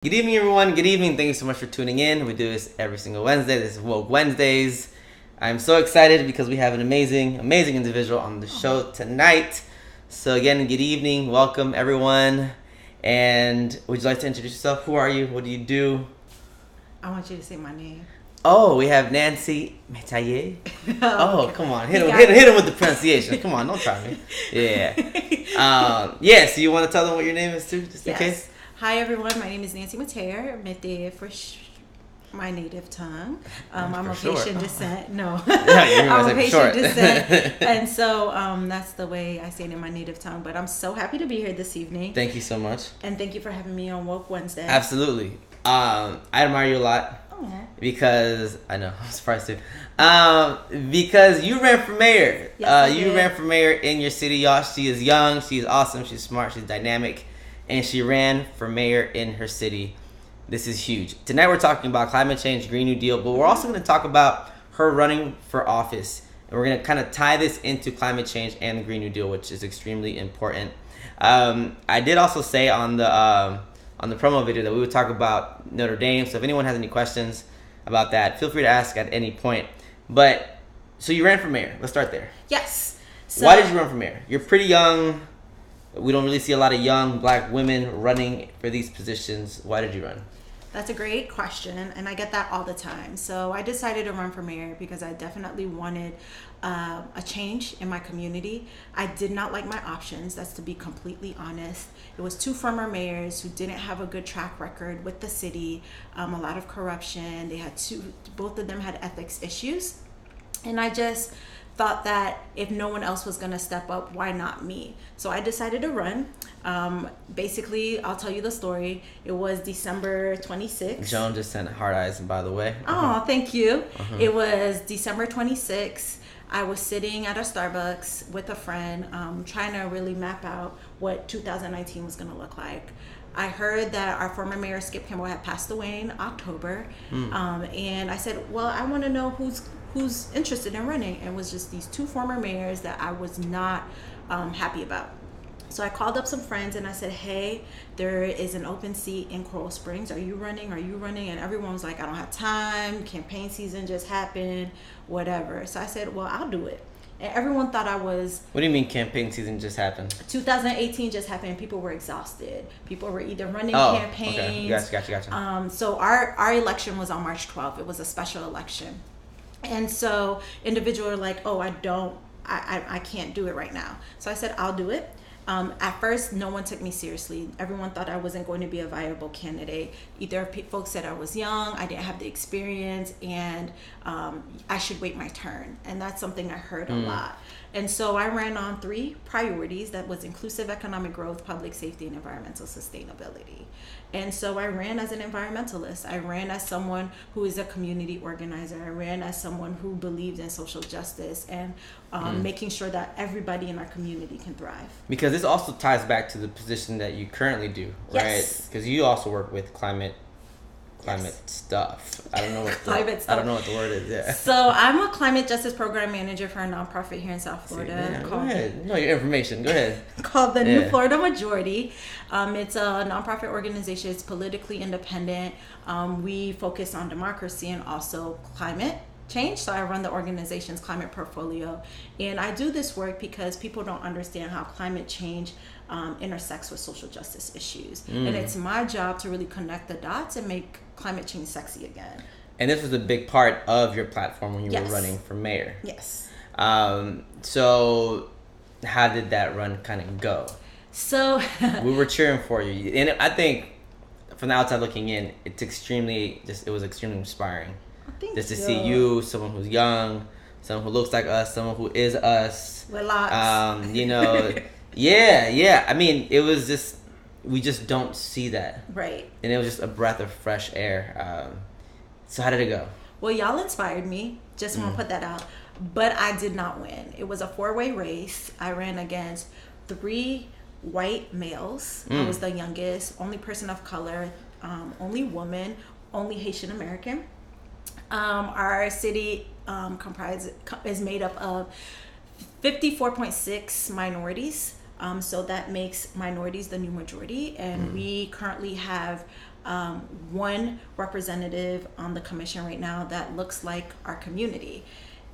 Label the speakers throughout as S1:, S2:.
S1: Good evening, everyone. Good evening. Thank you so much for tuning in. We do this every single Wednesday. This is Woke Wednesdays. I'm so excited because we have an amazing individual on the show tonight. So again, good evening. Welcome, everyone. And would you like to introduce yourself? Who are you? What do you do?
S2: I want you to say my name.
S1: Oh, we have Nancy Metayer. Oh,
S2: Okay.
S1: come on. Hit him with the pronunciation. Come on, don't try me. Yeah. So you want to tell them what your name is too, just in case?
S2: Hi, everyone. My name is Nancy Metayer for my native tongue. I'm of Haitian descent. No, I'm of Haitian descent. And so that's the way I say it in my native tongue. But I'm so happy to be here this evening.
S1: Thank you so much.
S2: And thank you for having me on Woke Wednesday.
S1: Absolutely. I admire you a lot. Because I know, I'm surprised too. Because you ran for mayor.
S2: Yes,
S1: you ran for mayor in your city, y'all. She is young, she's awesome, she's smart, she's dynamic, and she ran for mayor in her city. This is huge. Tonight we're talking about climate change, Green New Deal, but we're also going to talk about her running for office. And we're going to kind of tie this into climate change and the Green New Deal, which is extremely important. I did also say on the promo video that we would talk about Notre Dame. So if anyone has any questions about that, feel free to ask at any point. But so you ran for mayor. Let's start there.
S2: Yes. So,
S1: why did you run for mayor? You're pretty young. We don't really see a lot of young black women running for these positions. Why did you run?
S2: That's a great question, and I get that all the time. So I decided to run for mayor because I definitely wanted a change in my community. I did not like my options, that's to be completely honest. It was two former mayors who didn't have a good track record with the city, a lot of corruption. They had both of them had ethics issues. And I just thought that if no one else was going to step up, why not me? So I decided to run. Basically, I'll tell you the story. It was December 26th.
S1: Joan just sent heart eyes, by the way.
S2: Oh, thank you. It was December 26th. I was sitting at a Starbucks with a friend, trying to really map out what 2019 was going to look like. I heard that our former mayor, Skip Campbell, had passed away in October. And I said, well, I want to know who's interested in running. And it was just these two former mayors that I was not happy about. So I called up some friends and I said, hey, there is an open seat in Coral Springs. Are you running? And everyone was like, I don't have time. Campaign season just happened, whatever. So I said, well, I'll do it. And everyone thought I was...
S1: What do you mean campaign season just happened?
S2: 2018 just happened. People were exhausted. People were either running campaigns.
S1: Okay. Gotcha.
S2: So our election was on March 12th. It was a special election. And so individuals were like, oh, I can't do it right now. So I said, I'll do it. At first, no one took me seriously. Everyone thought I wasn't going to be a viable candidate. Either folks said I was young, I didn't have the experience, and I should wait my turn. And that's something I heard a lot. And so I ran on 3 priorities. That was inclusive economic growth, public safety, and environmental sustainability. And so I ran as an environmentalist. I ran as someone who is a community organizer. I ran as someone who believed in social justice and making sure that everybody in our community can thrive.
S1: Because this also ties back to the position that you currently do, right?
S2: Yes.
S1: Because you also work with climate stuff. I don't know what I don't know what the word is. Yeah.
S2: So I'm a climate justice program manager for a nonprofit here in South Florida.
S1: Go ahead. No, your information. Go ahead.
S2: Called the New Florida Majority. It's a nonprofit organization. It's politically independent. We focus on democracy and also climate change. So I run the organization's climate portfolio, and I do this work because people don't understand how climate change intersects with social justice issues. And it's my job to really connect the dots and make climate change sexy again.
S1: And this was a big part of your platform when you were running for mayor.
S2: Yes.
S1: So how did that run kind of go?
S2: So
S1: we were cheering for you, and I think from the outside looking in, it was extremely inspiring. Just to see you, someone who's young, someone who looks like us, someone who is us.
S2: With locks.
S1: Yeah. I mean, it was just, we just don't see that.
S2: Right.
S1: And it was just a breath of fresh air. So how did it go?
S2: Well, y'all inspired me. Just want to put that out. But I did not win. It was a 4-way race. I ran against 3 white males. I was the youngest, only person of color, only woman, only Haitian American. Our city is made up of 54.6 minorities. So that makes minorities the new majority. And we currently have one representative on the commission right now that looks like our community.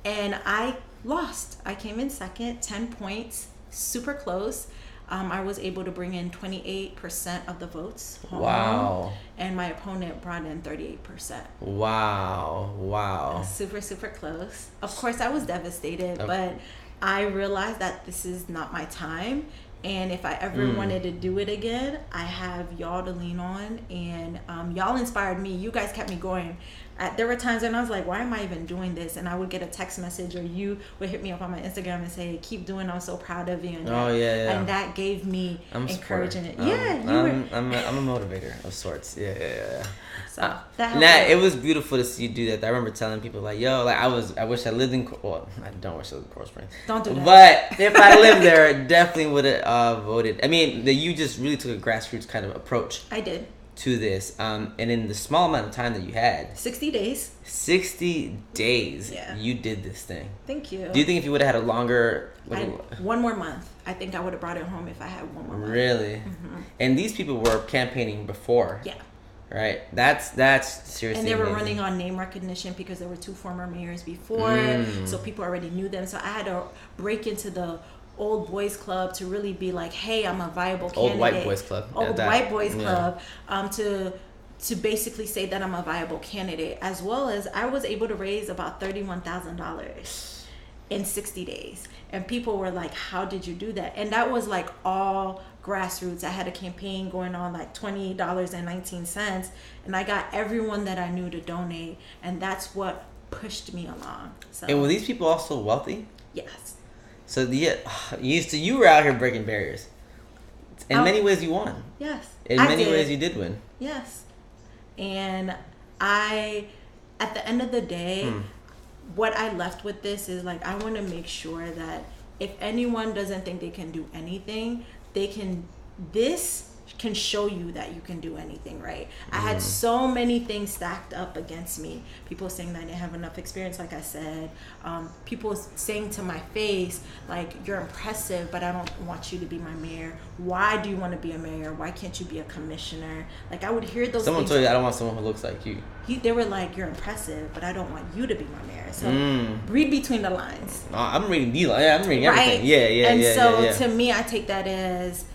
S2: And I lost. I came in second, 10 points, super close. I was able to bring in 28% of the votes home.
S1: Wow.
S2: And my opponent brought in 38%.
S1: Wow.
S2: Super, super close. Of course, I was devastated, but I realized that this is not my time. And if I ever wanted to do it again, I have y'all to lean on. And y'all inspired me. You guys kept me going. There were times when I was like, why am I even doing this? And I would get a text message, or you would hit me up on my Instagram and say, keep doing, I'm so proud of you. And and that gave me encouragement.
S1: I'm a motivator of sorts. Yeah.
S2: So
S1: it was beautiful to see you do that. I remember telling people like, yo, like I wish I lived in, well, I don't wish I lived in Coral Springs.
S2: Don't do that.
S1: But if I lived there, definitely would have voted. I mean, you just really took a grassroots kind of approach.
S2: I did.
S1: To this, and in the small amount of time that you had,
S2: 60 days,
S1: you did this thing.
S2: Thank you.
S1: Do you think if you would have had a longer,
S2: one more month, I think I would have brought it home if I had one more month.
S1: Really? Mm-hmm. And these people were campaigning before.
S2: Yeah.
S1: Right. That's seriously.
S2: And they were
S1: amazing.
S2: running on name recognition because there were 2 former mayors before, so people already knew them. So I had to break into the old boys club to really be like, hey, I'm a viable candidate.
S1: Old white boys club.
S2: To basically say that I'm a viable candidate, as well as I was able to raise about $31,000 in 60 days. And people were like, how did you do that? And that was like all grassroots. I had a campaign going on like $28.19, and I got everyone that I knew to donate, and that's what pushed me along. So,
S1: and were these people also wealthy?
S2: Yes.
S1: So you were out here breaking barriers. In many ways, you won.
S2: Yes.
S1: In many ways, you did win.
S2: Yes. And at the end of the day, what I left with this is like, I want to make sure that if anyone doesn't think they can do anything, this can show you that you can do anything, right? I had so many things stacked up against me. People saying that I didn't have enough experience, like I said. People saying to my face, like, you're impressive, but I don't want you to be my mayor. Why do you want to be a mayor? Why can't you be a commissioner? Like, I would hear those
S1: Someone
S2: things.
S1: told you, I don't want someone who looks like you.
S2: They were like, you're impressive, but I don't want you to be my mayor. So read between the lines.
S1: I'm reading the lines. Yeah, I'm reading everything.
S2: To me, I take that as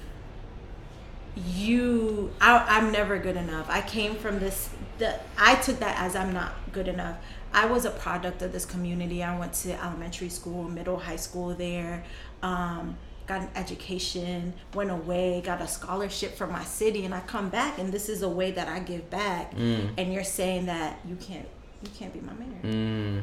S2: I'm never good enough. I came from I took that as I'm not good enough. I was a product of this community. I went to elementary school, middle, high school there, got an education, went away, got a scholarship from my city, and I come back, and this is a way that I give back. And you're saying that you can't be my mayor.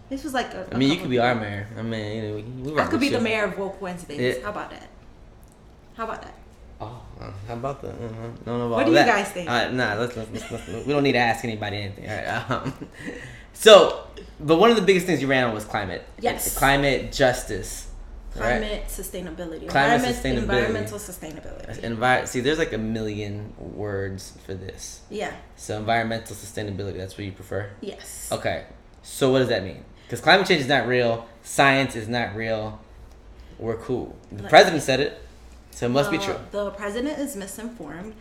S2: This was like
S1: you could be our mayor. I mean,
S2: I could be the mayor of Woke Wednesdays. How about that?
S1: Oh, how about that? Don't know about
S2: what do
S1: that.
S2: You guys think?
S1: Let's we don't need to ask anybody anything. All right. But one of the biggest things you ran on was climate.
S2: Yes.
S1: Climate justice.
S2: Climate sustainability. Environmental sustainability.
S1: See, there's like a million words for this.
S2: Yeah.
S1: So environmental sustainability, that's what you prefer?
S2: Yes.
S1: Okay. So what does that mean? Because climate change is not real. Science is not real. We're cool. The president said it. So it must be true.
S2: The president is misinformed.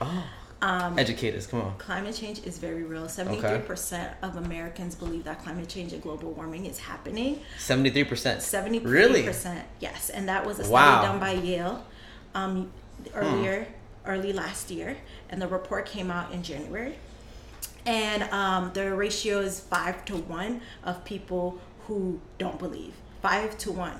S1: Educate us, come on.
S2: Climate change is very real. 73% of Americans believe that climate change and global warming is happening.
S1: 73%?
S2: 73%.
S1: Really?
S2: Yes. And that was a study done by Yale early last year. And the report came out in January. And the ratio is 5-1 of people who don't believe. 5-1.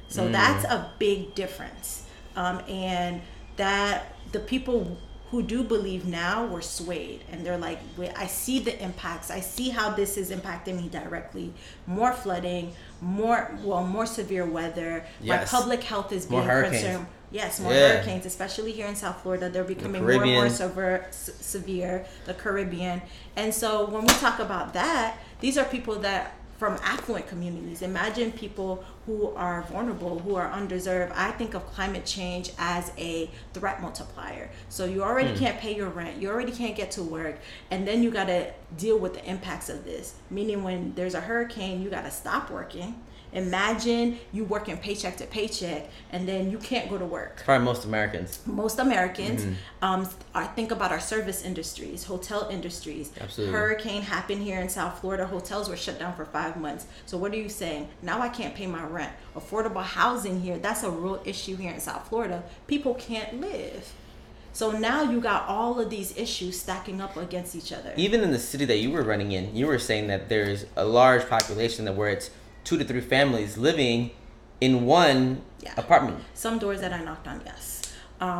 S2: So that's a big difference. And that the people who do believe now were swayed, and they're like, wait, I see the impacts. I see how this is impacting me directly. More flooding, more severe weather.
S1: Yes.
S2: My public health is being concerned. Yes, more hurricanes, especially here in South Florida. They're becoming more and more severe, the Caribbean. And so when we talk about that, these are people that from affluent communities. Imagine people who are vulnerable, who are undeserved. I think of climate change as a threat multiplier. So you already can't pay your rent, you already can't get to work, and then you got to deal with the impacts of this. Meaning when there's a hurricane, you got to stop working. Imagine you working paycheck to paycheck and then you can't go to work.
S1: Probably most Americans.
S2: Think about our service industries, hotel industries.
S1: Absolutely.
S2: Hurricane happened here in South Florida. Hotels were shut down for 5 months. So what are you saying? Now I can't pay my rent. Affordable housing here, that's a real issue here in South Florida. People can't live. So now you got all of these issues stacking up against each other.
S1: Even in the city that you were running in, you were saying that there's a large population that where it's 2 to 3 families living in one apartment.
S2: Some doors that I knocked on, yes.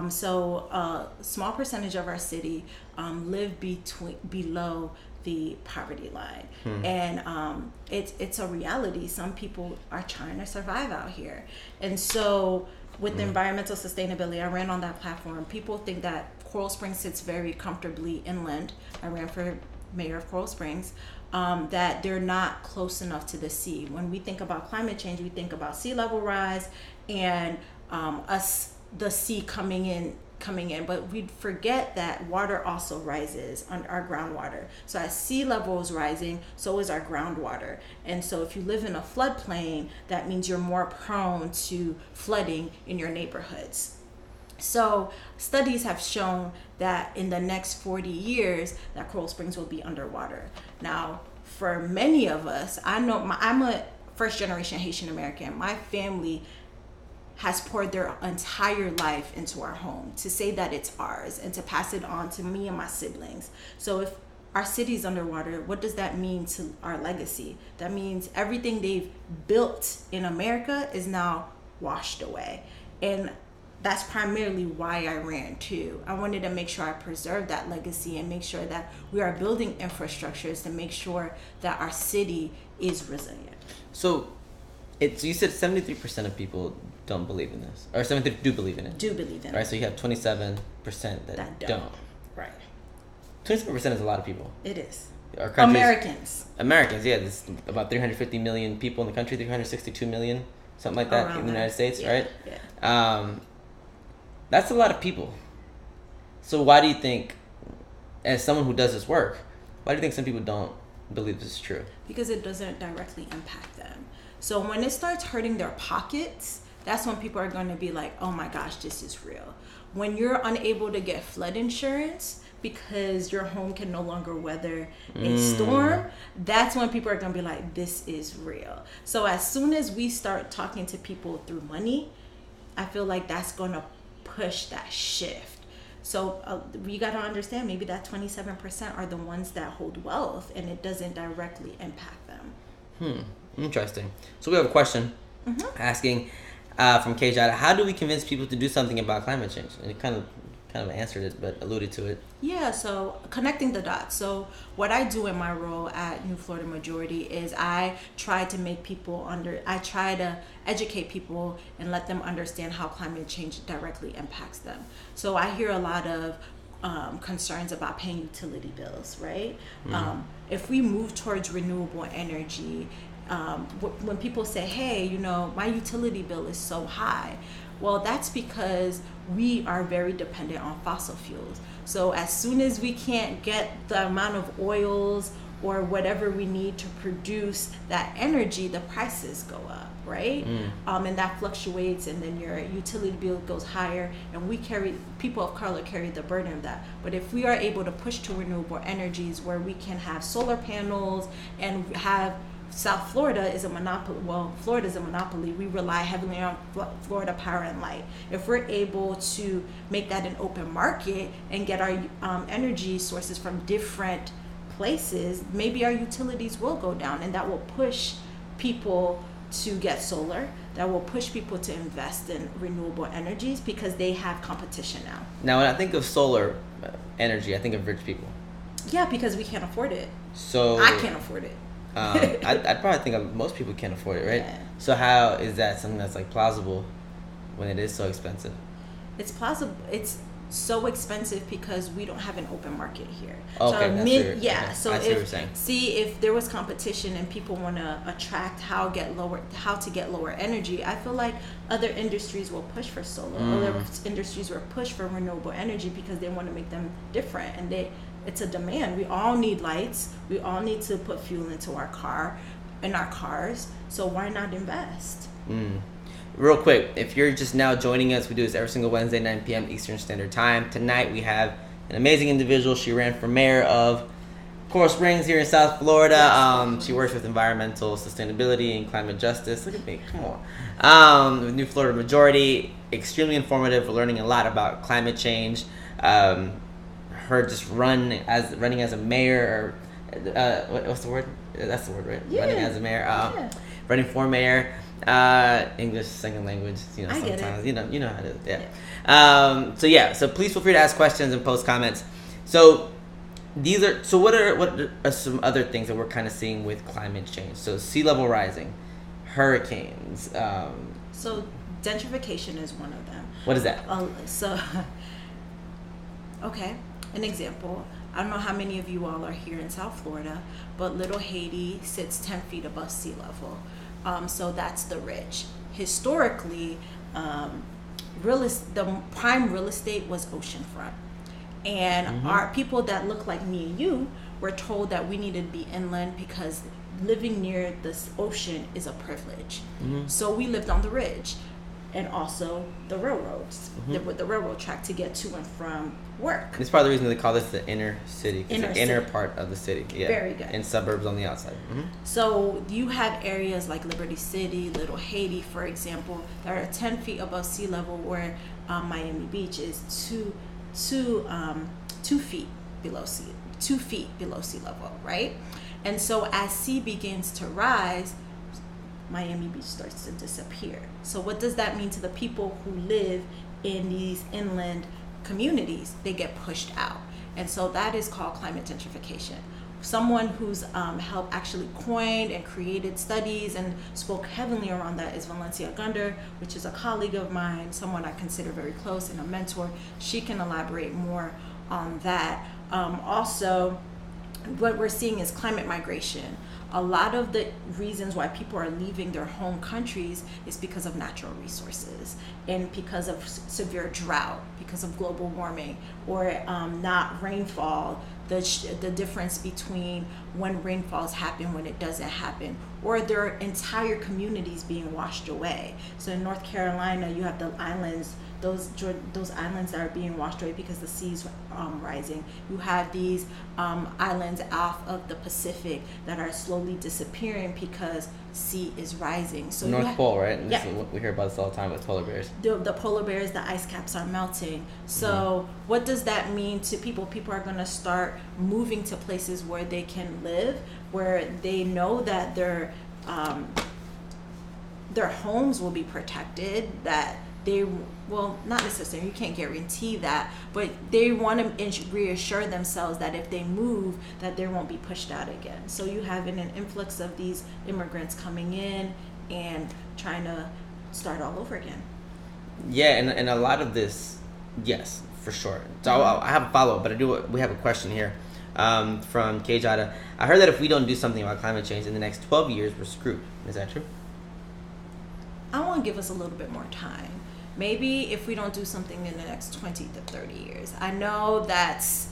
S2: So a small percentage of our city live below the poverty line. And it's a reality. Some people are trying to survive out here. And so with environmental sustainability, I ran on that platform. People think that Coral Springs sits very comfortably inland. I ran for mayor of Coral Springs. That they're not close enough to the sea. When we think about climate change, we think about sea level rise and the sea coming in, but we forget that water also rises on our groundwater. So as sea level is rising, so is our groundwater. And so if you live in a floodplain, that means you're more prone to flooding in your neighborhoods. So studies have shown that in the next 40 years, that Coral Springs will be underwater. Now, for many of us, I'm a first generation Haitian American. My family has poured their entire life into our home to say that it's ours and to pass it on to me and my siblings. So if our city's underwater, what does that mean to our legacy? That means everything they've built in America is now washed away. And that's primarily why I ran too. I wanted to make sure I preserve that legacy and make sure that we are building infrastructures to make sure that our city is resilient.
S1: So you said 73% of people don't believe in this, or 73 do believe in it.
S2: Do believe in
S1: right?
S2: it.
S1: So you have 27% that don't.
S2: Right.
S1: 27% is a lot of people.
S2: It is.
S1: Our
S2: Americans,
S1: yeah. There's about 350 million people in the country, 362 million, something like that. Around in the United States, right?
S2: Yeah.
S1: That's a lot of people. So why do you think, as someone who does this work, why do you think some people don't believe this is true?
S2: Because it doesn't directly impact them. So when it starts hurting their pockets, that's when people are going to be like, oh my gosh, this is real. When you're unable to get flood insurance because your home can no longer weather a storm, that's when people are going to be like, this is real. So as soon as we start talking to people through money, I feel like that's going to push that shift. So we got to understand maybe that 27% are the ones that hold wealth and it doesn't directly impact them.
S1: Interesting. So we have a question asking from Kejada, how do we convince people to do something about climate change? And it kind of answered it, but alluded to it.
S2: Yeah, so connecting the dots. So what I do in my role at New Florida Majority is I try to educate people and let them understand how climate change directly impacts them. So I hear a lot of concerns about paying utility bills, right? If we move towards renewable energy, when people say, hey, my utility bill is so high, well, that's because we are very dependent on fossil fuels. So as soon as we can't get the amount of oils or whatever we need to produce that energy, the prices go up, right? And that fluctuates, and then your utility bill goes higher, and people of color carry the burden of that. But if we are able to push to renewable energies where we can have solar panels and have South Florida is a monopoly. Well, Florida is a monopoly. We rely heavily on Florida Power and Light. If we're able to make that an open market and get our energy sources from different places, maybe our utilities will go down, and that will push people to get solar. That will push people to invest in renewable energies because they have competition now.
S1: Now, when I think of solar energy, I think of rich people.
S2: Yeah, because we can't afford it.
S1: So
S2: I can't afford it.
S1: I'd probably think most people can't afford it, right?
S2: Yeah.
S1: So how is that something that's like plausible when it is so expensive?
S2: It's plausible. It's so expensive because we don't have an open market here.
S1: Okay,
S2: so if there was competition and people want to attract how to get lower energy, I feel like other industries will push for solar. Other industries will push for renewable energy because they want to make them different, and it's a demand. We all need lights. We all need to put fuel into our car. in our cars. So why not invest?
S1: Real quick, if you're just now joining us, we do this every single Wednesday, 9 p.m. Eastern Standard Time. Tonight we have an amazing individual. She ran for mayor of Coral Springs here in South Florida. She works with environmental sustainability and climate justice. Look at me, come on. With New Florida Majority, extremely informative. We're learning a lot about climate change. Her just running as a mayor, or what's the word? That's the word, right?
S2: Yeah.
S1: Running as a mayor. Running for mayor. English second language,
S2: I
S1: sometimes
S2: get it.
S1: you know how it is. So please feel free to ask questions and post comments. So what are some other things that we're kind of seeing with climate change? So sea level rising, hurricanes.
S2: So gentrification is one of them.
S1: What is that?
S2: Okay, an example. I don't know how many of you all are here in South Florida, but Little Haiti sits 10 feet above sea level. So that's the rich. Historically, the prime real estate was oceanfront. And our people that look like me and you were told that we needed to be inland because living near this ocean is a privilege. So we lived on the ridge, and also the railroads, with the railroad track to get to and from work.
S1: It's part of the reason they call this the inner city. It's the inner
S2: city.
S1: Part of the city. Yeah.
S2: Very good.
S1: And suburbs on the outside.
S2: So you have areas like Liberty City, Little Haiti, for example, that are 10 feet above sea level, where Miami Beach is 2 feet below sea level, right? And so as sea begins to rise, Miami Beach starts to disappear. So what does that mean to the people who live in these inland communities? They get pushed out. And so that is called climate gentrification. Someone who's helped actually coined and created studies and spoke heavily around that is Valencia Gunder, which is a colleague of mine, someone I consider very close and a mentor. She can elaborate more on that. Also, what we're seeing is climate migration. A lot of the reasons why people are leaving their home countries is because of natural resources and because of severe drought, because of global warming, or not rainfall, the difference between when rainfalls happen, when it doesn't happen, or their entire communities being washed away. So in North Carolina, you have the islands, those islands that are being washed away because the sea's rising. You have these islands off of the Pacific that are slowly disappearing because sea is rising. So
S1: North Pole, right?
S2: Yeah.
S1: We hear about this all the time with polar bears.
S2: The polar bears, the ice caps are melting. So what does that mean to people? People are going to start moving to places where they can live, where they know that their homes will be protected, that they will, not necessarily, you can't guarantee that, but they want to reassure themselves that if they move, that they won't be pushed out again. So you have an influx of these immigrants coming in and trying to start all over again.
S1: Yeah, and a lot of this, yes, for sure. So I have a follow-up, but we have a question here from Kejada. I heard that if we don't do something about climate change in the next 12 years, we're screwed. Is that true?
S2: I want to give us a little bit more time. Maybe if we don't do something in the next 20 to 30 years. I know that's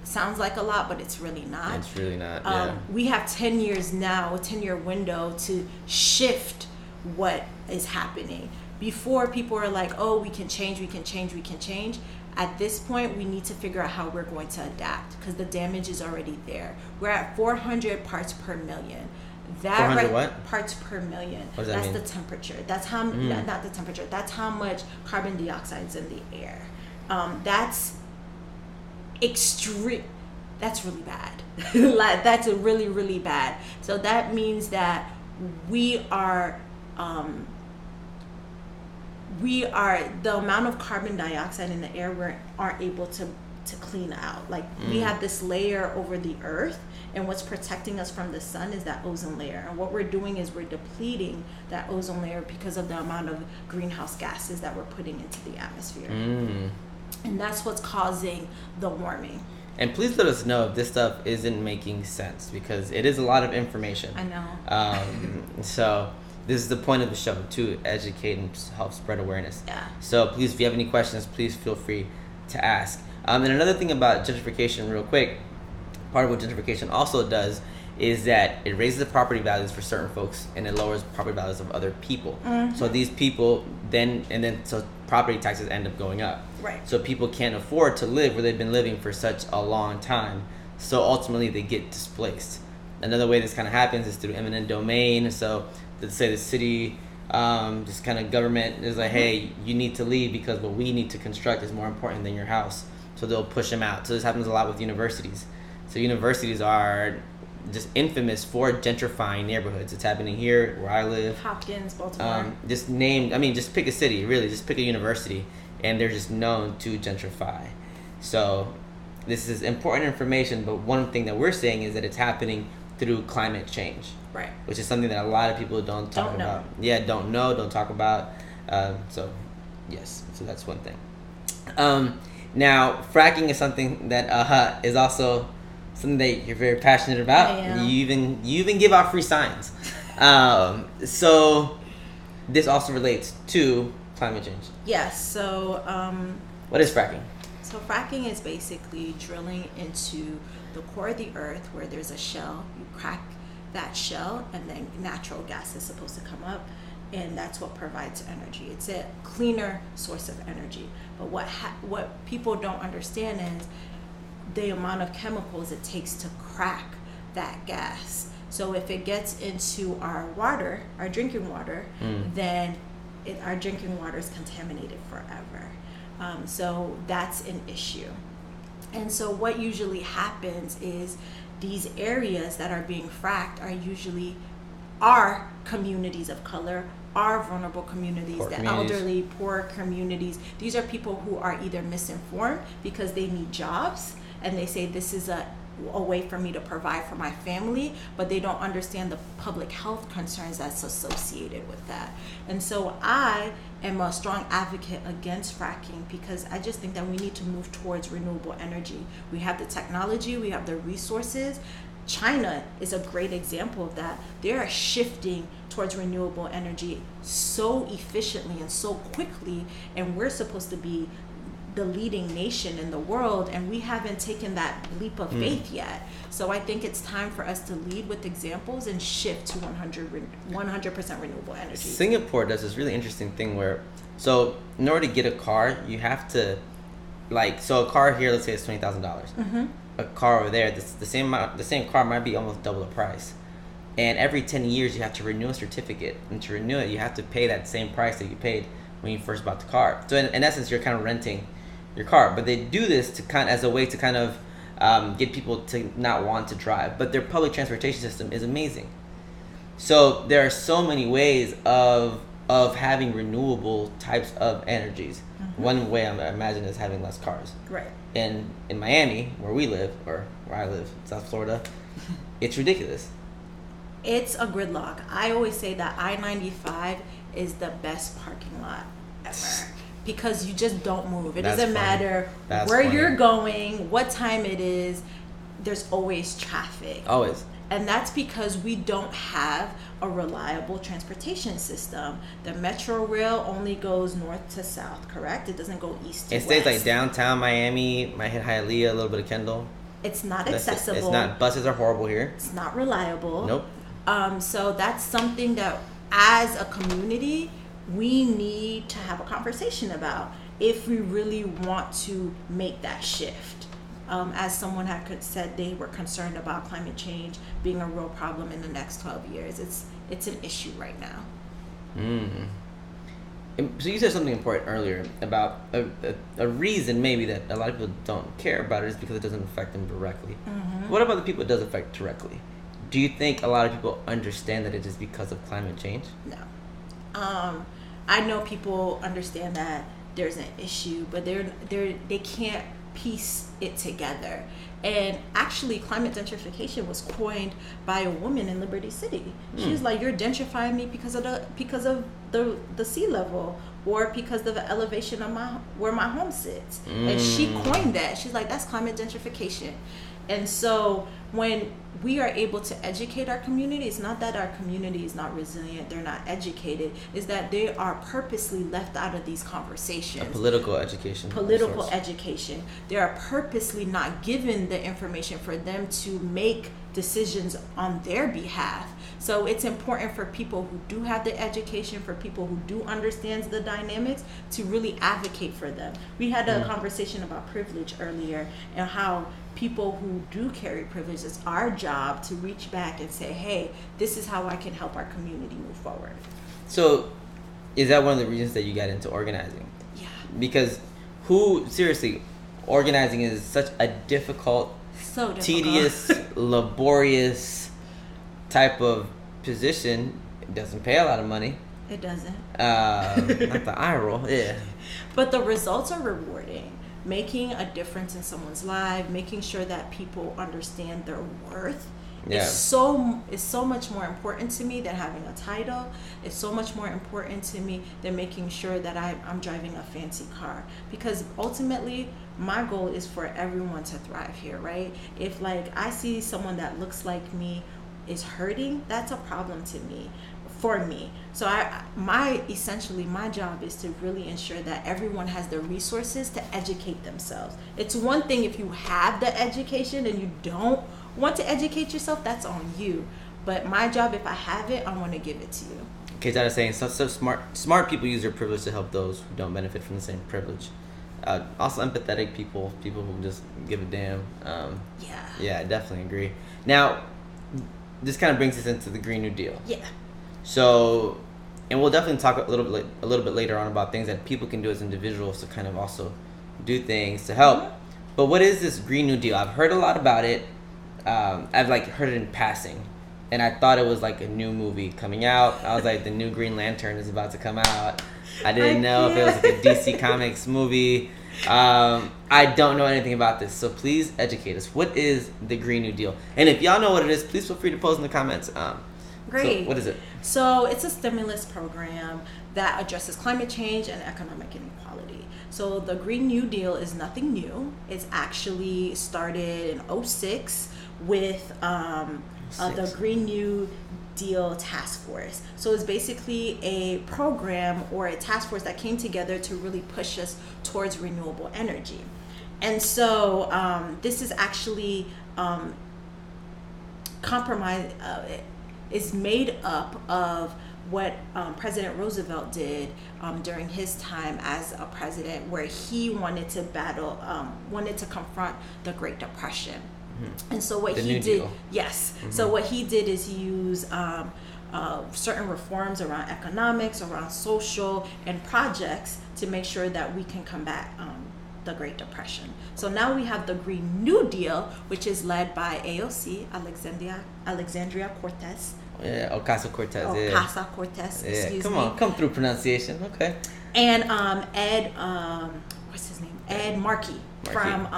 S2: sounds like a lot, but it's really not.
S1: It's really not, yeah.
S2: We have 10 years now, a 10-year window to shift what is happening. Before, people are like, oh, we can change. At this point, we need to figure out how we're going to adapt because the damage is already there. We're at 400 parts per million. That
S1: 400 what?
S2: Parts per million.
S1: What does that mean?
S2: That's the temperature. That's how not the temperature. That's how much carbon dioxide is in the air. That's extreme. That's really bad. That's really, really bad. So that means that we are the amount of carbon dioxide in the air we aren't able to clean out. Like we have this layer over the earth, and what's protecting us from the sun is that ozone layer. And what we're doing is we're depleting that ozone layer because of the amount of greenhouse gases that we're putting into the atmosphere. And that's what's causing the warming.
S1: And please let us know if this stuff isn't making sense, because it is a lot of information.
S2: I know.
S1: So this is the point of the show, to educate and help spread awareness.
S2: Yeah.
S1: So please, if you have any questions, please feel free to ask. And another thing about gentrification, real quick, part of what gentrification also does is that it raises the property values for certain folks and it lowers property values of other people. So these people so property taxes end up going up.
S2: Right.
S1: So people can't afford to live where they've been living for such a long time. So ultimately they get displaced. Another way this kind of happens is through eminent domain. So let's say the city, just kind of government is like, hey, you need to leave because what we need to construct is more important than your house. So they'll push them out. So this happens a lot with universities. So universities are just infamous for gentrifying neighborhoods. It's happening here where I live.
S2: Hopkins, Baltimore.
S1: Just pick a city, really. Just pick a university, and they're just known to gentrify. So this is important information, but one thing that we're saying is that it's happening through climate change.
S2: Right.
S1: Which is something that a lot of people don't talk about. Yeah, don't talk about. So that's one thing. Now, fracking is something that is also something that you're very passionate about.
S2: I am.
S1: You even give out free signs. So this also relates to climate change.
S2: Yes. So
S1: What is fracking?
S2: So fracking is basically drilling into the core of the earth where there's a shell. You crack that shell and then natural gas is supposed to come up, and that's what provides energy. It's a cleaner source of energy. But what people don't understand is the amount of chemicals it takes to crack that gas. So if it gets into our water, our drinking water, then our drinking water is contaminated forever. So that's an issue. And so what usually happens is these areas that are being fracked are usually our communities of color, our vulnerable communities, elderly, poor communities. These are people who are either misinformed because they need jobs and they say this is a way for me to provide for my family, but they don't understand the public health concerns that's associated with that. And so I am a strong advocate against fracking because I just think that we need to move towards renewable energy. We have the technology, we have the resources. China is a great example of that. They are shifting towards renewable energy so efficiently and so quickly, and we're supposed to be the leading nation in the world, and we haven't taken that leap of faith yet. So I think it's time for us to lead with examples and shift to 100% renewable energy.
S1: Singapore does this really interesting thing where, so in order to get a car, you have to, so a car here, let's say it's $20,000. A car over there, the same car might be almost double the price. And every 10 years you have to renew a certificate, and to renew it you have to pay that same price that you paid when you first bought the car. So in essence, you're kind of renting your car. But they do this to as a way to kind of get people to not want to drive. But their public transportation system is amazing. So there are so many ways of having renewable types of energies. One way I imagine is having less cars.
S2: Right.
S1: And in Miami, where we live, or where I live, South Florida, it's ridiculous.
S2: It's a gridlock. I always say that I-95 is the best parking lot ever because you just don't move. It doesn't matter where you're going, what time it is, there's always traffic.
S1: Always.
S2: And that's because we don't have a reliable transportation system. The Metro Rail only goes north to south, correct? It doesn't go east to west.
S1: It stays like downtown Miami, might hit Hialeah, a little bit of Kendall.
S2: It's not accessible.
S1: It's not. Buses are horrible here.
S2: It's not reliable.
S1: Nope.
S2: So that's something that as a community, we need to have a conversation about if we really want to make that shift. As someone had said, they were concerned about climate change being a real problem in the next 12 years. It's an issue right now.
S1: So you said something important earlier about a reason maybe that a lot of people don't care about it is because it doesn't affect them directly. What about the people it does affect directly? Do you think a lot of people understand that it is because of climate change?
S2: No. I know people understand that there's an issue, but they can't piece it together. And actually, climate gentrification was coined by a woman in Liberty City. She was like, "You're gentrifying me because of the sea level, or because of the elevation of where my home sits." And she coined that. She's like, "That's climate gentrification." And so when we are able to educate our community, it's not that our community is not resilient, they're not educated, is that they are purposely left out of these conversations.
S1: Political education.
S2: They are purposely not given the information for them to make decisions on their behalf. So it's important for people who do have the education, for people who do understand the dynamics, to really advocate for them. We had a conversation about privilege earlier, and how people who do carry privilege, it's our job to reach back and say, hey, this is how I can help our community move forward.
S1: So is that one of the reasons that you got into organizing?
S2: Yeah.
S1: Because seriously, organizing is such a difficult,
S2: So difficult.
S1: tedious, laborious type of position. It doesn't pay a lot of money.
S2: It doesn't.
S1: Not the eye roll, yeah.
S2: But the results are rewarding. Making a difference in someone's life, making sure that people understand their worth is so much more important to me than having a title. It's so much more important to me than making sure that I'm driving a fancy car. Because ultimately, my goal is for everyone to thrive here, right? If like I see someone that looks like me is hurting, that's a problem to me. For me. So essentially my job is to really ensure that everyone has the resources to educate themselves. It's one thing if you have the education and you don't want to educate yourself, that's on you. But my job, if I have it, I want to give it to you.
S1: Okay, so I was saying, so smart people use their privilege to help those who don't benefit from the same privilege. Also empathetic people who just give a damn. Yeah, I definitely agree. Now, this kind of brings us into the Green New Deal.
S2: Yeah.
S1: So, and we'll definitely talk a little bit later on about things that people can do as individuals to kind of also do things to help. Mm-hmm. But what is this Green New Deal? I've heard a lot about it. I've heard it in passing, and I thought it was like a new movie coming out. I was like, the new Green Lantern is about to come out. I didn't know if it was like a DC Comics movie. I don't know anything about this, so please educate us. What is the Green New Deal? And if y'all know what it is, please feel free to post in the comments.
S2: Great.
S1: So what is it?
S2: So it's a stimulus program that addresses climate change and economic inequality. So the Green New Deal is nothing new. It's actually started in 2006 with the Green New Deal Task Force. So it's basically a program or a task force that came together to really push us towards renewable energy. And so this is actually is made up of what President Roosevelt did during his time as a president, where he wanted to confront the Great Depression. Mm-hmm. And so what he did, yes. Mm-hmm. So what he did is use certain reforms around economics, around social, and projects to make sure that we can combat the Great Depression. So now we have the Green New Deal, which is led by AOC, Alexandria Cortez.
S1: Yeah, Ocasio-Cortez.
S2: Ocasio-Cortez, excuse me.
S1: Come through pronunciation, okay.
S2: And Ed, what's his name? Ed Markey from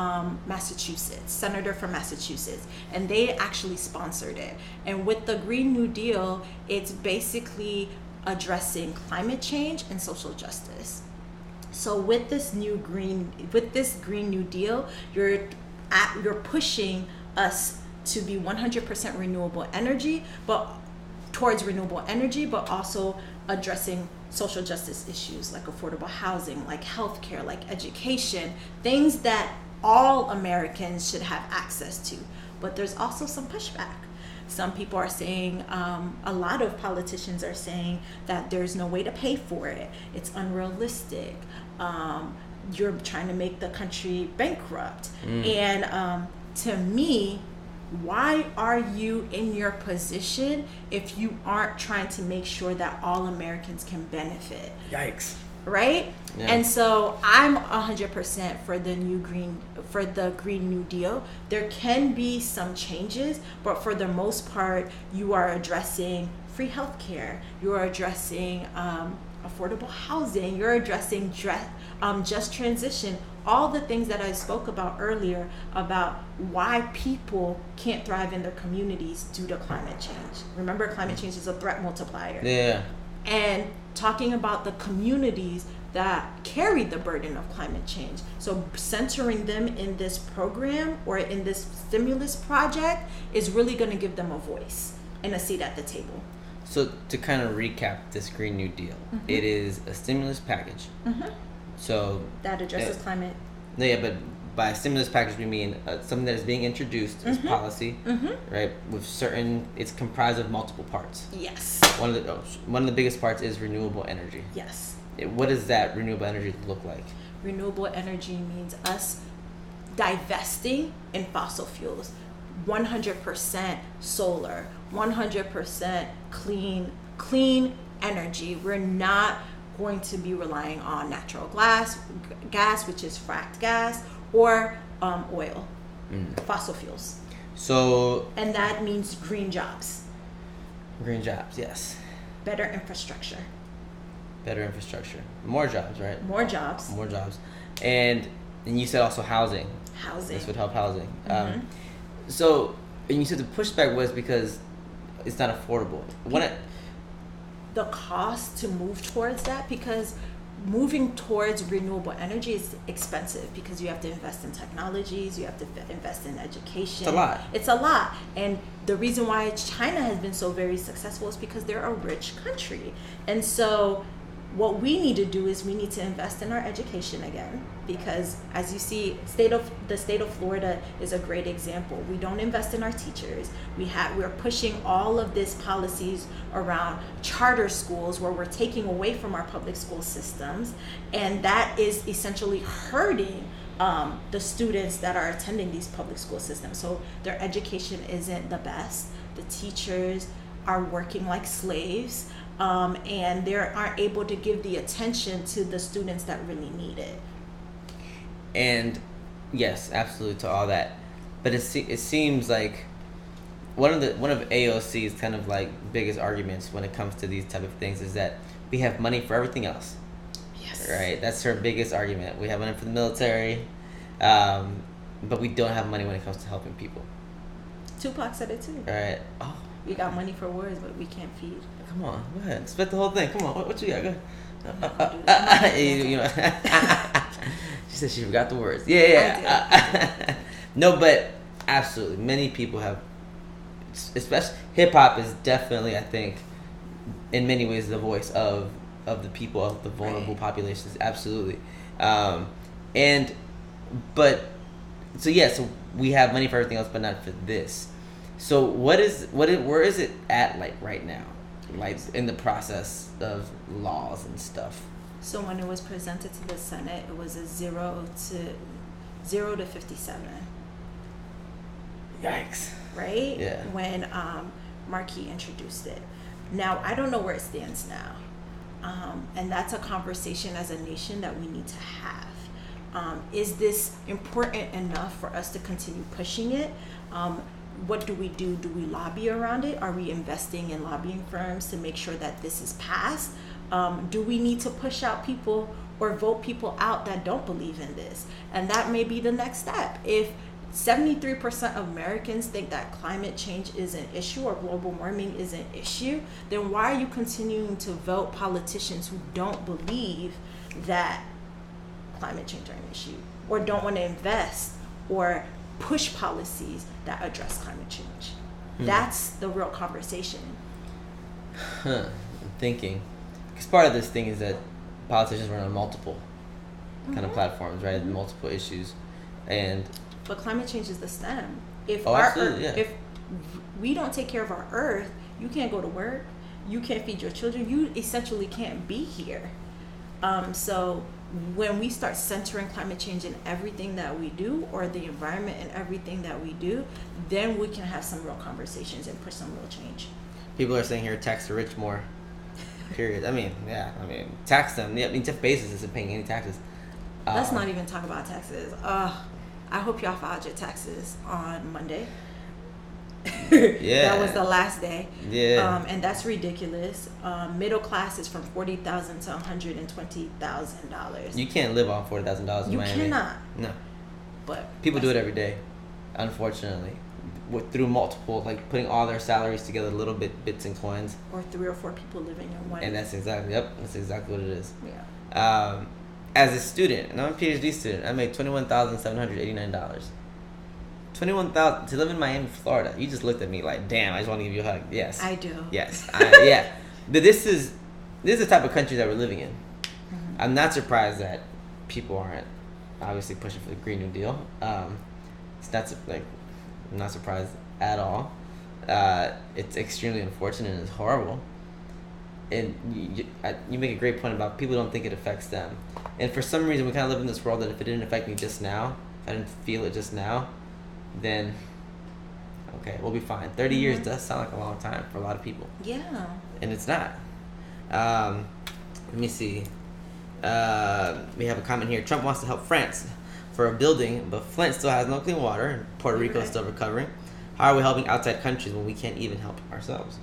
S2: Massachusetts, senator from Massachusetts. And they actually sponsored it. And with the Green New Deal, it's basically addressing climate change and social justice. So with this Green New Deal, you're pushing us to be 100% renewable energy, but also addressing social justice issues like affordable housing, like healthcare, like education, things that all Americans should have access to. But there's also some pushback. Some people are saying, a lot of politicians are saying that there's no way to pay for it. It's unrealistic. You're trying to make the country bankrupt. And to me, why are you in your position if you aren't trying to make sure that all Americans can benefit?
S1: Yikes.
S2: Right? Yeah. And so I'm 100% for the Green New Deal. There can be some changes, but for the most part, you are addressing free healthcare. You are addressing affordable housing. You're addressing just transition. All the things that I spoke about earlier about why people can't thrive in their communities due to climate change. Remember, climate change is a threat multiplier.
S1: Yeah.
S2: And talking about the communities that carry the burden of climate change. So centering them in this program or in this stimulus project is really going to give them a voice and a seat at the table.
S1: So to kind of recap this Green New Deal, it is a stimulus package. So
S2: that addresses climate.
S1: Yeah, but by stimulus package we mean something that is being introduced as policy, right? With certain, it's comprised of multiple parts.
S2: Yes.
S1: One of the biggest parts is renewable energy.
S2: Yes.
S1: What does that renewable energy look like?
S2: Renewable energy means us divesting in fossil fuels. 100% solar, 100% clean energy. We're not going to be relying on natural gas, which is fracked gas, or oil, fossil fuels.
S1: So,
S2: and that means green jobs.
S1: Green jobs, yes.
S2: Better infrastructure.
S1: More jobs, right?
S2: More jobs.
S1: And you said also housing. This would help housing. So, and you said the pushback was because it's not affordable.
S2: The cost to move towards that, because moving towards renewable energy is expensive, because you have to invest in technologies, you have to invest in education. It's a lot. And the reason why China has been so very successful is because they're a rich country. And so what we need to do is we need to invest in our education again, because as you see, the state of Florida is a great example. We don't invest in our teachers. We're pushing all of these policies around charter schools, where we're taking away from our public school systems, and that is essentially hurting the students that are attending these public school systems. So their education isn't the best. The teachers are working like slaves. And they aren't able to give the attention to the students that really need it.
S1: And yes, absolutely to all that, but it seems like one of AOC's kind of like biggest arguments when it comes to these type of things is that we have money for everything else.
S2: Yes.
S1: Right. That's her biggest argument. We have money for the military, but we don't have money when it comes to helping people.
S2: Tupac said it too.
S1: Right. Oh.
S2: We got money for wars, but we can't feed.
S1: Come on, go ahead. Spit the whole thing. Come on, what you got? Go ahead. You know. She said she forgot the words. Yeah. No, but absolutely, many people have, especially hip hop is definitely, I think, in many ways the voice of the people, of the vulnerable populations. Absolutely, so we have money for everything else, but not for this. So where is it at, like right now, like in the process of laws and stuff?
S2: So when it was presented to the Senate, it was a 0 to 57.
S1: Yikes!
S2: Right?
S1: Yeah.
S2: When Markey introduced it. Now I don't know where it stands now, and that's a conversation as a nation that we need to have. Is this important enough for us to continue pushing it? What do we do? Do we lobby around it? Are we investing in lobbying firms to make sure that this is passed? Do we need to push out people or vote people out that don't believe in this? And that may be the next step. If 73% of Americans think that climate change is an issue or global warming is an issue, then why are you continuing to vote politicians who don't believe that climate change are an issue, or don't want to invest or push policies that address climate change? That's the real conversation.
S1: I'm thinking, because part of this thing is that politicians run on multiple kind of platforms, right? Multiple issues,
S2: but climate change is the stem. If if we don't take care of our earth, you can't go to work, you can't feed your children, you essentially can't be here. So when we start centering climate change in everything that we do, or the environment in everything that we do, then we can have some real conversations and push some real change.
S1: People are saying here, tax the rich more. Period. I mean, tax them. Yeah, I mean, Jeff Bezos isn't paying any taxes.
S2: Let's not even talk about taxes. I hope y'all filed your taxes on Monday.
S1: Yeah.
S2: That was the last day.
S1: Yeah.
S2: And that's ridiculous. Middle class is from $40,000 to $120,000.
S1: You can't live on $40,000 in Miami.
S2: You cannot.
S1: No.
S2: But
S1: people do it every day, unfortunately, through multiple, like putting all their salaries together, little bits and coins.
S2: Or 3 or 4 people living in one.
S1: And that's exactly what it is.
S2: Yeah.
S1: As a student, and I'm a PhD student, I made $21,789. $21,000 to live in Miami, Florida. You just looked at me like, damn, I just want to give you a hug. Yes.
S2: I do.
S1: Yes. Yeah. But this is the type of country that we're living in. I'm not surprised that people aren't obviously pushing for the Green New Deal. It's not like I'm not surprised at all. It's extremely unfortunate and it's horrible. And you make a great point about people don't think it affects them. And for some reason, we kind of live in this world that if it didn't affect me just now, if I didn't feel it just now, then okay, we'll be fine. 30 years does sound like a long time for a lot of people.
S2: Yeah.
S1: And it's not. Let me see. We have a comment here. Trump wants to help France for a building, but Flint still has no clean water, and Puerto Rico is still recovering. How are we helping outside countries when we can't even help ourselves?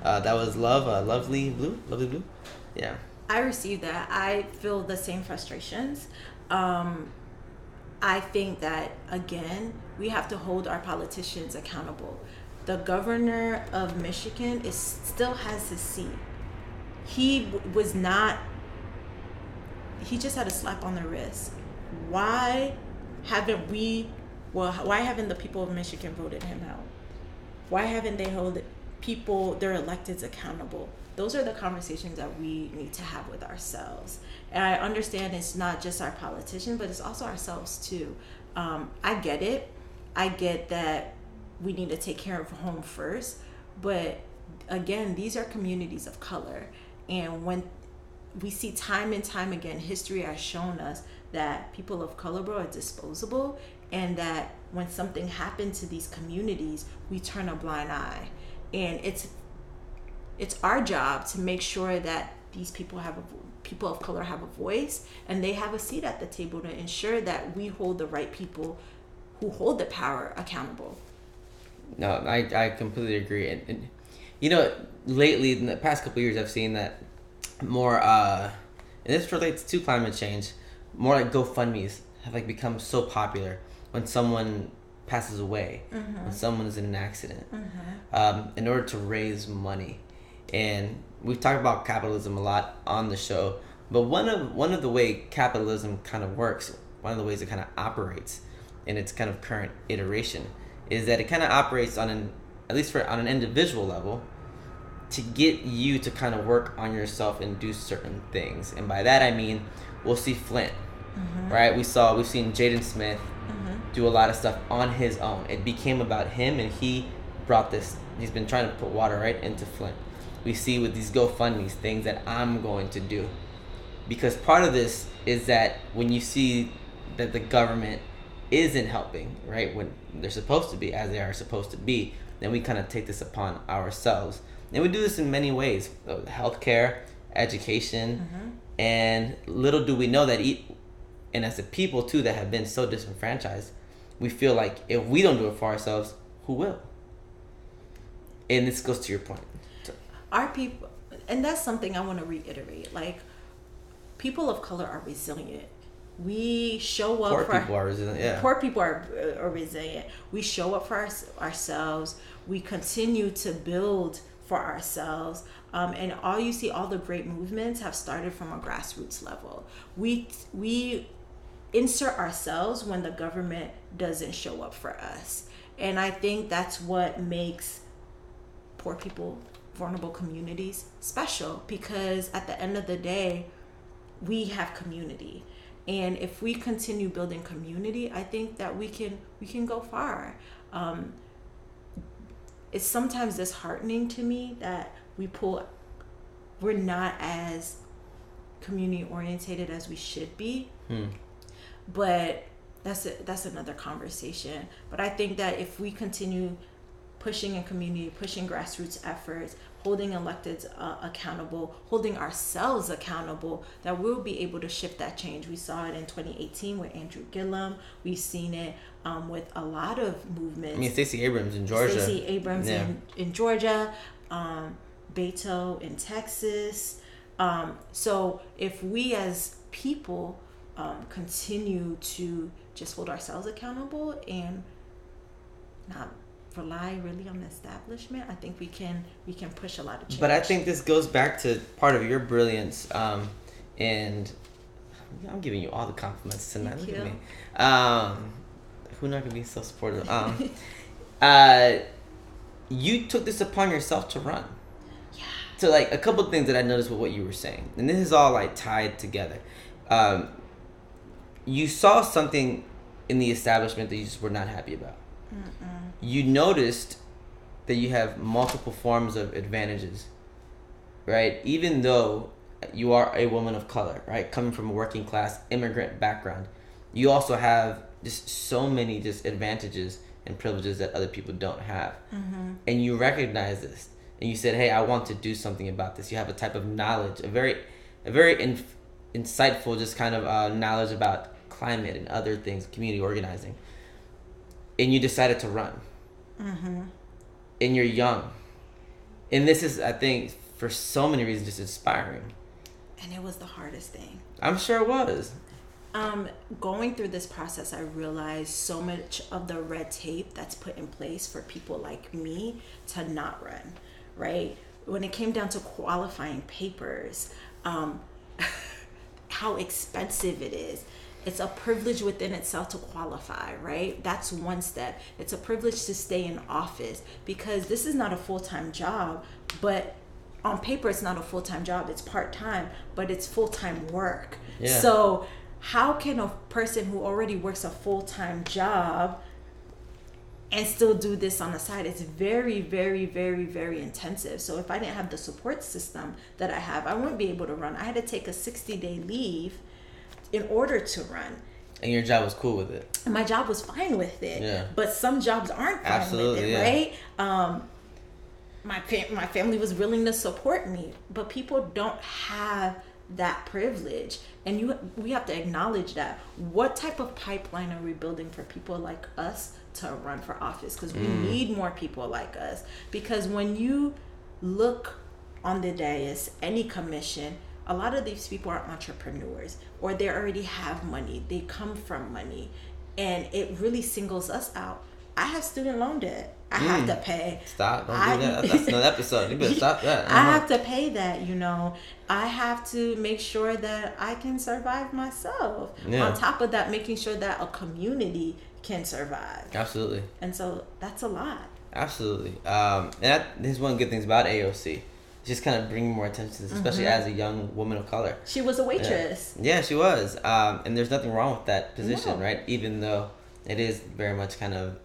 S1: That was Lovely Blue. Yeah.
S2: I received that. I feel the same frustrations. I think that, again, we have to hold our politicians accountable. The governor of Michigan still has his seat. He was not, he just had a slap on the wrist. Why haven't the people of Michigan voted him out? Why haven't they held their electeds accountable? Those are the conversations that we need to have with ourselves. And I understand it's not just our politicians, but it's also ourselves too. I get it. I get that we need to take care of home first. But again, these are communities of color. And when we see time and time again, history has shown us that people of color, bro, are disposable. And that when something happens to these communities, we turn a blind eye. And it's our job to make sure that these people of color have a voice and they have a seat at the table to ensure that we hold the right people who hold the power accountable.
S1: No, I completely agree. And you know, lately in the past couple of years, I've seen that more, and this relates to climate change, more like GoFundMe's have like become so popular when someone passes away, when someone is in an accident, in order to raise money. And we've talked about capitalism a lot on the show, but one of the way capitalism kind of works, one of the ways it kind of operates in its kind of current iteration, is that it kind of operates on an individual level to get you to kind of work on yourself and do certain things. And by that I mean, we'll see Flint, right? We've seen Jaden Smith do a lot of stuff on his own. It became about him, and he's been trying to put water right into Flint. We see with these GoFundMe's things that I'm going to do. Because part of this is that when you see that the government isn't helping, right, when they're supposed to be, as they are supposed to be, then we kind of take this upon ourselves. And we do this in many ways: healthcare, education, and little do we know that, and as a people too that have been so disenfranchised, we feel like if we don't do it for ourselves, who will? And this goes to your point.
S2: Our people, and that's something I want to reiterate. Like, people of color are resilient. We show up.
S1: Poor people are resilient. Yeah.
S2: Poor people are resilient. We show up for ourselves. We continue to build for ourselves. And all the great movements have started from a grassroots level. We insert ourselves when the government doesn't show up for us. And I think that's what makes poor people, vulnerable communities special, because at the end of the day, we have community. And if we continue building community, I think that we can go far. It's sometimes disheartening to me that we're not as community orientated as we should be. But that's another conversation. But I think that if we continue pushing in community, pushing grassroots efforts, holding electeds accountable, holding ourselves accountable, that we'll be able to shift that change. We saw it in 2018 with Andrew Gillum. We've seen it with a lot of movements.
S1: I mean, Stacey Abrams in Georgia.
S2: In Georgia, Beto in Texas. So if we as people continue to just hold ourselves accountable and not rely really on the establishment, I think we can push a lot of change.
S1: But I think this goes back to part of your brilliance, and I'm giving you all the compliments tonight.
S2: Thank
S1: Look
S2: you.
S1: at me. Who not gonna be so supportive? You took this upon yourself to run.
S2: Yeah.
S1: So like a couple of things that I noticed with what you were saying, and this is all like tied together. you saw something in the establishment that you just were not happy about. You noticed that you have multiple forms of advantages, right? Even though you are a woman of color, right? Coming from a working class immigrant background, you also have just so many just advantages and privileges that other people don't have. And you recognize this, and you said, hey, I want to do something about this. You have a type of knowledge, a very insightful just kind of knowledge about climate and other things, community organizing. And you decided to run. And you're young. And this is, I think, for so many reasons, just inspiring.
S2: And it was the hardest thing.
S1: I'm sure it was.
S2: Going through this process, I realized so much of the red tape that's put in place for people like me to not run, right? When it came down to qualifying papers, how expensive it is. It's a privilege within itself to qualify, right? That's one step. It's a privilege to stay in office because this is not a full-time job, but on paper it's not a full-time job. It's part-time, but it's full-time work.
S1: Yeah.
S2: So how can a person who already works a full-time job and still do this on the side? It's very, very, very, very intensive. So if I didn't have the support system that I have, I wouldn't be able to run. I had to take a 60-day leave in order to run.
S1: And your job was cool with it.
S2: And my job was fine with it.
S1: Yeah.
S2: But some jobs aren't fine with it, right? My family was willing to support me, but people don't have that privilege, and we have to acknowledge that. What type of pipeline are we building for people like us to run for office? Because we need more people like us. Because when you look on the dais, any commission, a lot of these people are entrepreneurs, or they already have money, they come from money, and it really singles us out. I have student loan debt. I have to pay.
S1: Stop. Don't do that. That's another episode. You better stop that.
S2: I have to pay that, I have to make sure that I can survive myself.
S1: Yeah.
S2: On top of that, making sure that a community can survive.
S1: Absolutely.
S2: And so that's a lot.
S1: Absolutely. And this is one of the good things about AOC. Just kind of bringing more attention to this, especially as a young woman of color.
S2: She was a waitress.
S1: Yeah, she was. And there's nothing wrong with that position,
S2: No.
S1: right? Even though it is very much kind of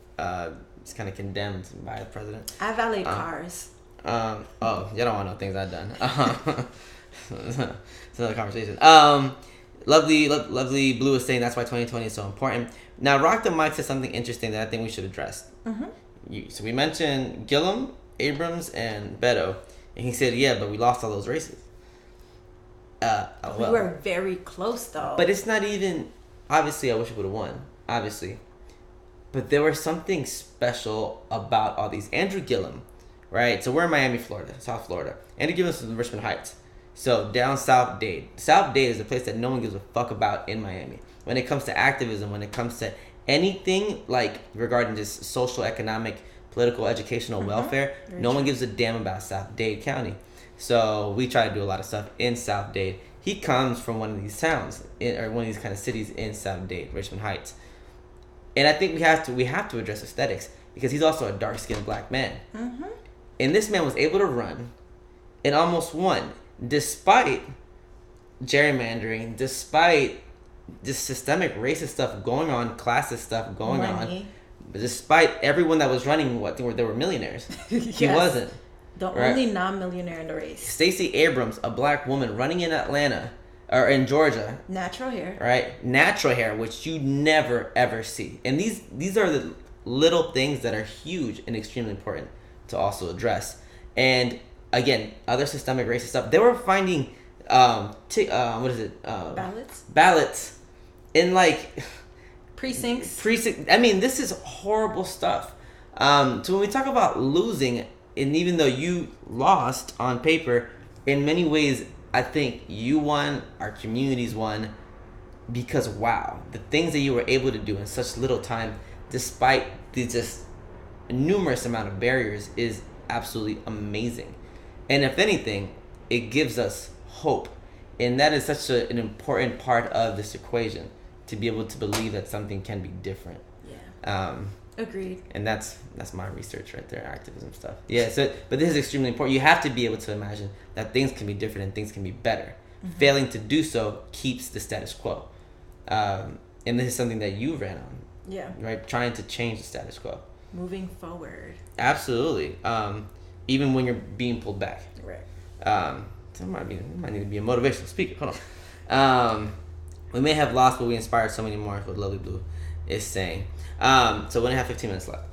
S1: it's kind of condemned by the president.
S2: I valet cars.
S1: Oh, you don't want to know things I've done. It's another conversation. Lovely Blue is saying that's why 2020 is so important. Now, Rock the Mic said something interesting that I think we should address. So we mentioned Gillum, Abrams, and Beto. And he said, yeah, but we lost all those races.
S2: We were very close, though.
S1: But it's not even... Obviously, I wish we would have won. Obviously. But there was something special about all these. Andrew Gillum, right? So we're in Miami, Florida, South Florida. Andrew Gillum's from Richmond Heights. So down South Dade. South Dade is a place that no one gives a fuck about in Miami. When it comes to activism, when it comes to anything like regarding just social, economic, political, educational welfare, no one gives a damn about South Dade County. So we try to do a lot of stuff in South Dade. He comes from one of these towns, or one of these kind of cities in South Dade, Richmond Heights. And I think we have to address aesthetics because he's also a dark-skinned black man. And this man was able to run and almost won, despite gerrymandering, despite this systemic racist stuff going on, classist stuff going on. Despite everyone that was running, they were millionaires. He wasn't.
S2: The only non-millionaire in the race.
S1: Stacey Abrams, a black woman running in Atlanta, or in Georgia.
S2: Natural hair.
S1: Right? Natural hair, which you never, ever see. And these are the little things that are huge and extremely important to also address. And again, other systemic racist stuff. They were finding, ballots in like...
S2: Precincts.
S1: I mean, this is horrible stuff. So when we talk about losing, and even though you lost on paper, in many ways, I think you won, our communities won, because wow, the things that you were able to do in such little time, despite the just numerous amount of barriers, is absolutely amazing. And if anything, it gives us hope. And that is such an important part of this equation, to be able to believe that something can be different.
S2: Yeah. Agreed.
S1: And that's my research right there, activism stuff. Yeah. So, but this is extremely important. You have to be able to imagine that things can be different and things can be better. Failing to do so keeps the status quo. And this is something that you ran on.
S2: Yeah.
S1: Right? Trying to change the status quo.
S2: Moving forward.
S1: Absolutely. Even when you're being pulled back.
S2: Right.
S1: So might need to be a motivational speaker. Hold on. We may have lost, but we inspired so many more, is what Lovely Blue is saying. So we only have 15 minutes left.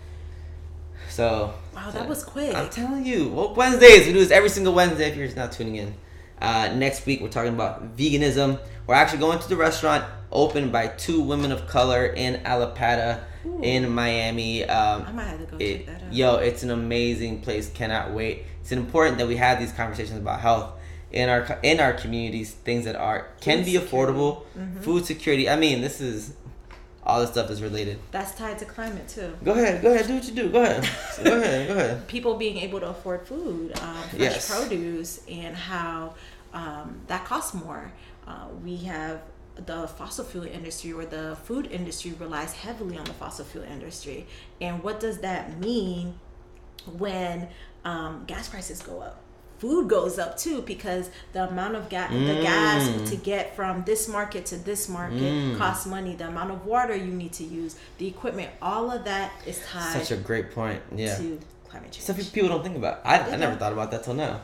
S1: So
S2: wow, that was quick.
S1: I'm telling you, Woke Wednesdays. We do this every single Wednesday if you're just not tuning in. Next week, we're talking about veganism. We're actually going to the restaurant opened by 2 women of color in Alapata, in Miami.
S2: I might have to go check that out.
S1: Yo, it's an amazing place. Cannot wait. It's important that we have these conversations about health in our communities. Things that can be affordable. Food security. I mean, all this stuff is related.
S2: That's tied to climate too.
S1: Go ahead. Do what you do. Go ahead.
S2: People being able to afford food, fresh produce, and how that costs more. We have the fossil fuel industry, or the food industry relies heavily on the fossil fuel industry. And what does that mean when gas prices go up? Food goes up too, because the amount of the gas to get from this market to this market costs money. The amount of water you need to use, the equipment, all of that is tied.
S1: Such a great point. Yeah.
S2: To climate change.
S1: Stuff people don't think about. I never thought about that till now.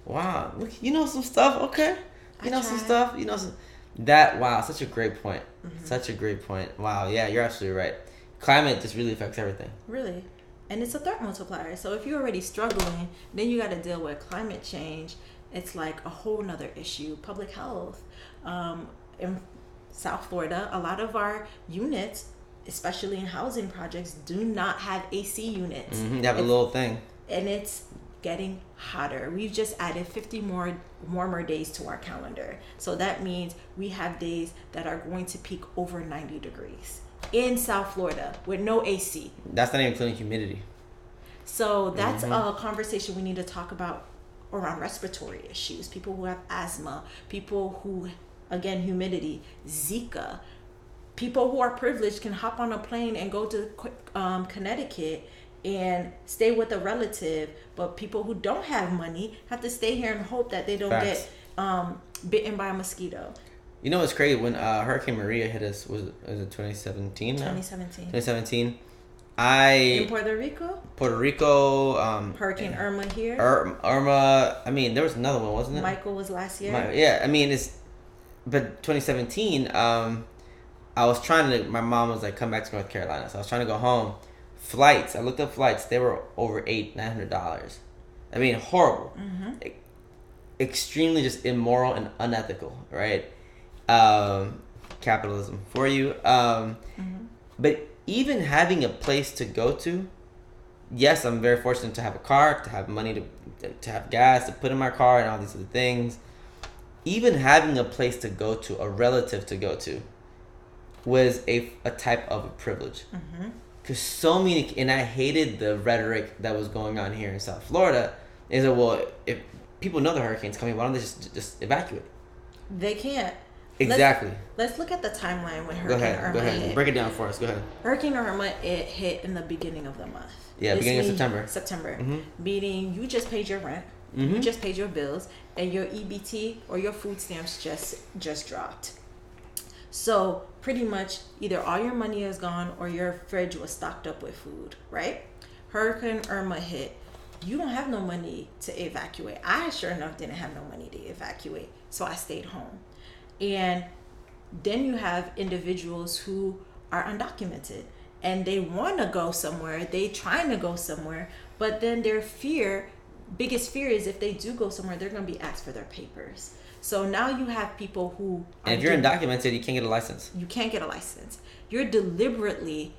S1: Wow. Look, you know some stuff. Okay. You know some stuff. You know some. Wow. Such a great point. Such a great point. Wow. Yeah, you're absolutely right. Climate just really affects everything. Really.
S2: And it's a threat multiplier. So if you're already struggling, then you got to deal with climate change. It's like a whole nother issue. Public health. In South Florida, a lot of our units, especially in housing projects, do not have AC units.
S1: They have a little thing.
S2: And it's getting hotter. We've just added 50 more warmer days to our calendar. So that means we have days that are going to peak over 90 degrees. In South Florida with no AC.
S1: That's not even including humidity.
S2: So that's a conversation we need to talk about around respiratory issues. People who have asthma, people who, again, humidity, Zika. People who are privileged can hop on a plane and go to Connecticut and stay with a relative, but people who don't have money have to stay here and hope that they don't get bitten by a mosquito.
S1: You know what's crazy? When Hurricane Maria hit us, was it 2017 now? 2017.
S2: In Puerto Rico? Hurricane Irma here.
S1: Irma, I mean, there was another one, wasn't it?
S2: Michael was last year.
S1: I mean, but 2017, I was trying to, my mom was like, come back to North Carolina. So I was trying to go home. Flights, I looked up flights, they were over $800-900. I mean, horrible. Extremely just immoral and unethical, right? Capitalism for you. But even having a place to go to, yes, I'm very fortunate to have a car, to have money to have gas to put in my car and all these other things. Even having a place to go to, a relative to go to, was a type of a privilege. Because so many, and I hated the rhetoric that was going on here in South Florida, is that, well, if people know the hurricane's coming, why don't they just evacuate?
S2: They can't.
S1: Exactly.
S2: Let's look at the timeline when Hurricane Irma hit. Go ahead.
S1: Break it down for us. Go ahead.
S2: Hurricane Irma, it hit in the beginning of the month.
S1: Yeah, beginning of
S2: September. Meaning you just paid your rent, you just paid your bills, and your EBT or your food stamps just dropped. So pretty much either all your money is gone or your fridge was stocked up with food, right? Hurricane Irma hit. You don't have no money to evacuate. I sure enough didn't have no money to evacuate, so I stayed home. And then you have individuals who are undocumented and they want to go somewhere, they trying to go somewhere, but then their biggest fear is if they do go somewhere, they're going to be asked for their papers. So now you have people who...
S1: And if you're undocumented, you can't get a license.
S2: You can't get a license. You're deliberately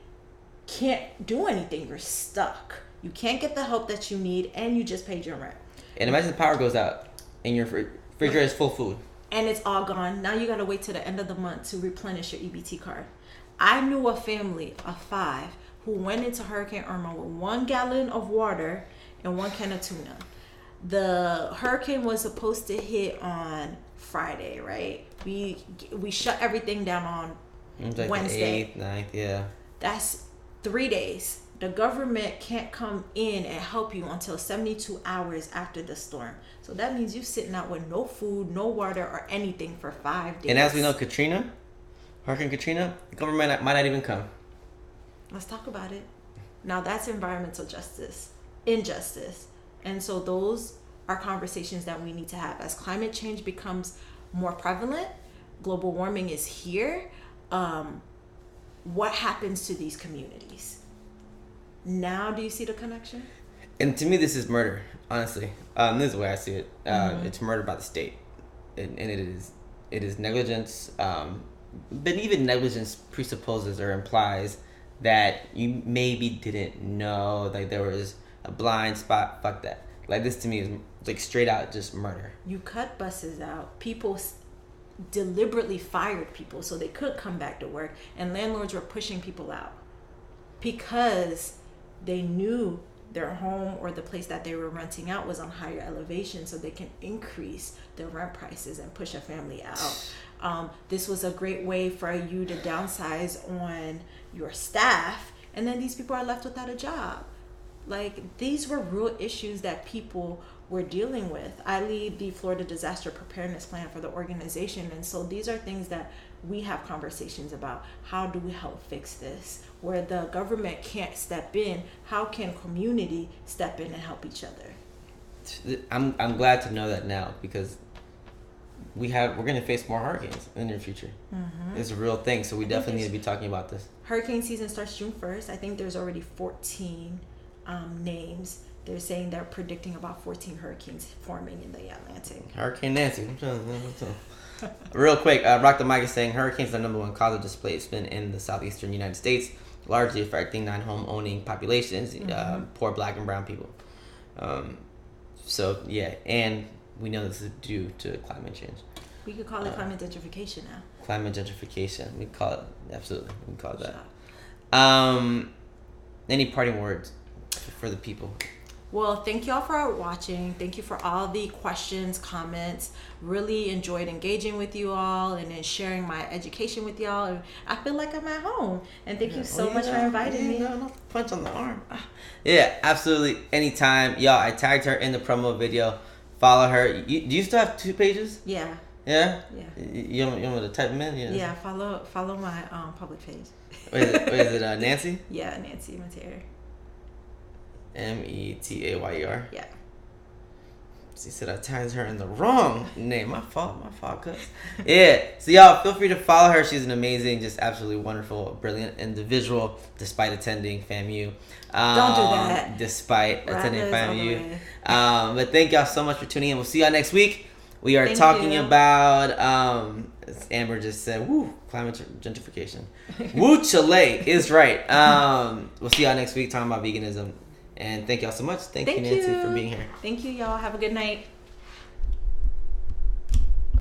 S2: can't do anything. You're stuck. You can't get the help that you need, and you just paid your rent.
S1: And imagine the power goes out and your refrigerator is full of food.
S2: And it's all gone. Now you got to wait till the end of the month to replenish your EBT card. I knew a family of 5 who went into Hurricane Irma with 1 gallon of water and 1 can of tuna. The hurricane was supposed to hit on Friday, right? We shut everything down on
S1: like
S2: Wednesday.
S1: The 8th, 9th, yeah.
S2: That's 3 days. The government can't come in and help you until 72 hours after the storm. So that means you're sitting out with no food, no water, or anything for 5 days.
S1: And as we know, Katrina Hurricane Katrina, the government might not even come.
S2: Let's talk about it. Now that's environmental injustice. And so those are conversations that we need to have. As climate change becomes more prevalent, global warming is here. What happens to these communities? Now do you see the connection?
S1: And to me, this is murder, honestly. This is the way I see it. It's murder by the state. And it is negligence. But even negligence presupposes or implies that you maybe didn't know, like there was a blind spot. Fuck that. Like this to me is like straight out just murder.
S2: You cut buses out. People deliberately fired people so they could come back to work, and landlords were pushing people out because they knew their home or the place that they were renting out was on higher elevation, so they can increase their rent prices and push a family out. This was a great way for you to downsize on your staff, and then these people are left without a job. Like, these were real issues that people were dealing with. I lead the Florida Disaster Preparedness Plan for the organization, and so these are things that we have conversations about. How do we help fix this? Where the government can't step in, how can community step in and help each other?
S1: I'm glad to know that now, because we're going to face more hurricanes in the near future. It's a real thing, so we definitely need to be talking about this.
S2: Hurricane season starts June 1st. I think there's already 14 names. They're saying they're predicting about 14 hurricanes forming in the Atlantic.
S1: Hurricane Nancy. Real quick, Rock the Mic is saying hurricanes are the number one cause of displacement in the southeastern United States, largely affecting non-home owning populations, poor black and brown people. So yeah, and we know this is due to climate change.
S2: We could call it climate gentrification now.
S1: Climate gentrification. We call it, absolutely. We call it that. Any parting words for the people?
S2: Well, thank y'all for watching. Thank you for all the questions, comments. Really enjoyed engaging with you all and then sharing my education with y'all. And I feel like I'm at home. And thank you so much for inviting me.
S1: No punch on the arm. Yeah, absolutely. Anytime. Y'all, I tagged her in the promo video. Follow her. Do you still have 2 pages?
S2: Yeah.
S1: Yeah?
S2: Yeah.
S1: You want me to type them in?
S2: Yeah, follow my public page.
S1: Wait, is it Nancy?
S2: Yeah, Nancy Metayer.
S1: Metayer.
S2: Yeah.
S1: She said I tagged her in the wrong name. My fault, cuz. Yeah. So y'all, feel free to follow her. She's an amazing, just absolutely wonderful, brilliant individual, despite attending FAMU.
S2: Don't do that.
S1: Despite attending FAMU. But thank y'all so much for tuning in. We'll see y'all next week. We are talking about, as Amber just said, climate gentrification. Woo Chile is right. We'll see y'all next week talking about veganism. And thank y'all so much. Thank you, Nancy, for being here.
S2: Thank you, y'all. Have a good night.